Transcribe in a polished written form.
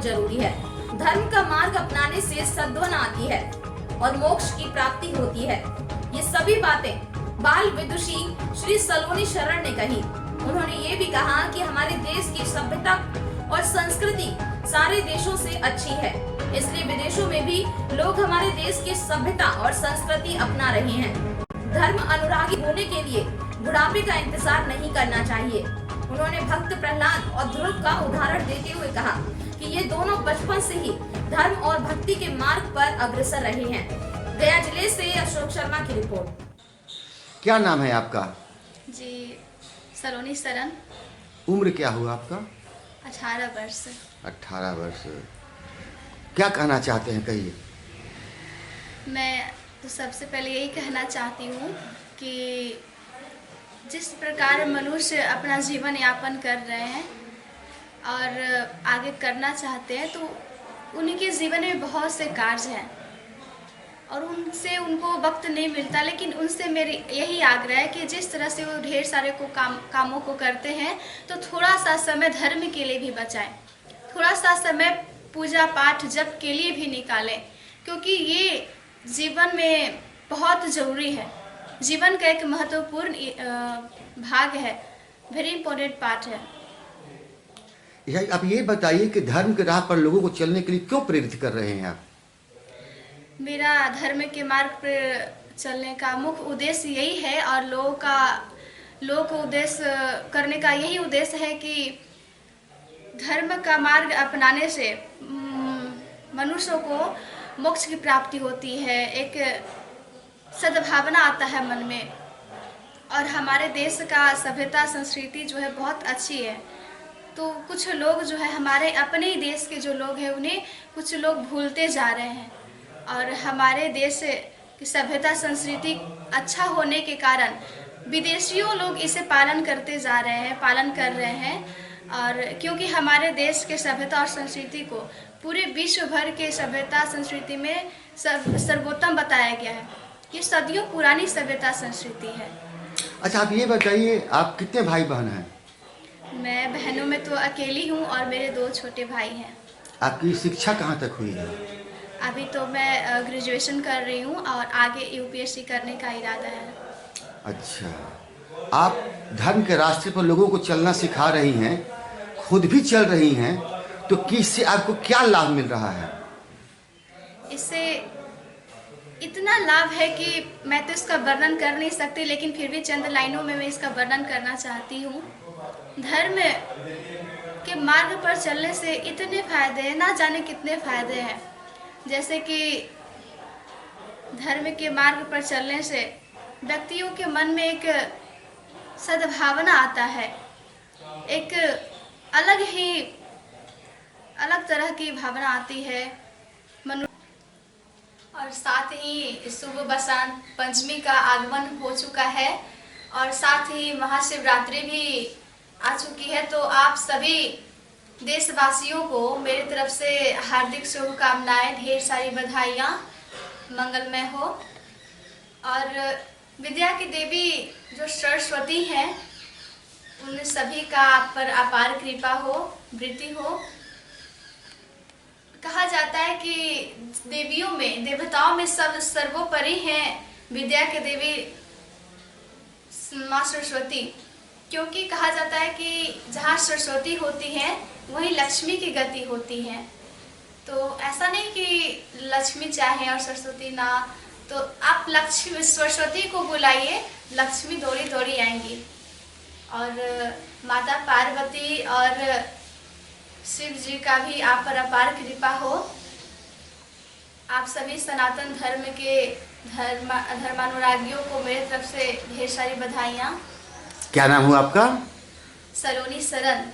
जरूरी है। धर्म का मार्ग अपनाने से सद्गुण आती है और मोक्ष की प्राप्ति होती है। ये सभी बातें बाल विदुषी श्री सलोनी शरण ने कही। उन्होंने ये भी कहा कि हमारे देश की सभ्यता और संस्कृति सारे देशों से अच्छी है, इसलिए विदेशों में भी लोग हमारे देश की सभ्यता और संस्कृति अपना रहे हैं। धर्म अनुरागी होने के लिए बुढ़ापे का इंतजार नहीं करना चाहिए। उन्होंने भक्त प्रहलाद और ध्रुव का उदाहरण देते हुए कहा कि ये दोनों बचपन से ही धर्म और भक्ति के मार्ग पर अग्रसर रहे हैं। गया जिले से अशोक शर्मा की रिपोर्ट। क्या नाम है आपका? जी, सलोनी शरण। उम्र क्या हुआ आपका? 18 वर्ष। 18 वर्ष। क्या कहना चाहते हैं, कहिए। मैं तो सबसे पहले यही कहना चाहती हूँ कि जिस प्रकार मनुष्य अपना जीवन यापन कर रहे हैं और आगे करना चाहते हैं, तो उनके जीवन में बहुत से कार्य हैं और उनसे उनको वक्त नहीं मिलता। लेकिन उनसे मेरी यही आग्रह है कि जिस तरह से वो ढेर सारे कामों को करते हैं, तो थोड़ा सा समय धर्म के लिए भी बचाएं, थोड़ा सा समय पूजा पाठ जप के लिए भी निकालें, क्योंकि ये जीवन में बहुत ज़रूरी है। जीवन का एक महत्वपूर्ण भाग है, वेरी इम्पोर्टेंट पार्ट है। आप ये बताइए कि धर्म के राह पर लोगों को चलने के लिए क्यों प्रेरित कर रहे हैं आप? मेरा धर्म के मार्ग पर चलने का मुख्य उद्देश्य यही है और लोगों को उद्देश्य करने का यही उद्देश्य है कि धर्म का मार्ग अपनाने से मनुष्यों को मोक्ष की प्राप्ति होती है, एक सद्भावना आता है मन में, और हमारे देश का सभ्यता संस्कृति जो है बहुत अच्छी है। तो कुछ लोग जो है हमारे अपने ही देश के जो लोग हैं उन्हें कुछ लोग भूलते जा रहे हैं, और हमारे देश की सभ्यता संस्कृति अच्छा होने के कारण विदेशियों लोग इसे पालन कर रहे हैं। और क्योंकि हमारे देश के सभ्यता और संस्कृति को पूरे विश्व भर के सभ्यता संस्कृति में सर्वोत्तम बताया गया है। ये सदियों पुरानी सभ्यता संस्कृति है। अच्छा, आप ये बताइए, आप कितने भाई बहन हैं? मैं बहनों में तो अकेली हूँ और मेरे 2 छोटे भाई हैं। आपकी शिक्षा कहाँ तक हुई है? अभी तो मैं ग्रेजुएशन कर रही हूँ और आगे यूपीएससी करने का इरादा है। अच्छा, आप धर्म के रास्ते पर लोगों को चलना सिखा रही हैं, खुद भी चल रही हैं, तो किससे आपको क्या लाभ मिल रहा है? इससे इतना लाभ है कि मैं तो इसका वर्णन कर नहीं सकती, लेकिन फिर भी चंद लाइनों में मैं इसका वर्णन करना चाहती हूँ। धर्म के मार्ग पर चलने से इतने फायदे हैं, ना जाने कितने फायदे हैं। जैसे कि धर्म के मार्ग पर चलने से व्यक्तियों के मन में एक सद्भावना आता है, एक अलग तरह की भावना आती है और साथ ही शुभ बसंत पंचमी का आगमन हो चुका है और साथ ही महाशिवरात्रि भी आ चुकी है। तो आप सभी देशवासियों को मेरी तरफ से हार्दिक शुभकामनाएं, ढेर सारी बधाइयाँ, मंगलमय हो। और विद्या की देवी जो सरस्वती हैं, उन सभी का आप पर अपार कृपा हो, वृद्धि हो। कहा जाता है कि देवताओं में सर्वोपरि हैं विद्या के देवी माँ सरस्वती, क्योंकि कहा जाता है कि जहाँ सरस्वती होती है वहीं लक्ष्मी की गति होती है। तो ऐसा नहीं कि लक्ष्मी चाहे और सरस्वती ना, तो आप सरस्वती को बुलाइए, लक्ष्मी दौड़ी दौड़ी आएंगी। और माता पार्वती और शिव जी का भी आप पर अपार कृपा हो। आप सभी सनातन धर्म के धर्मानुरागियों को मेरे तरफ से ढेर सारी बधाइयाँ। क्या नाम हुआ आपका? सलोनी शरण।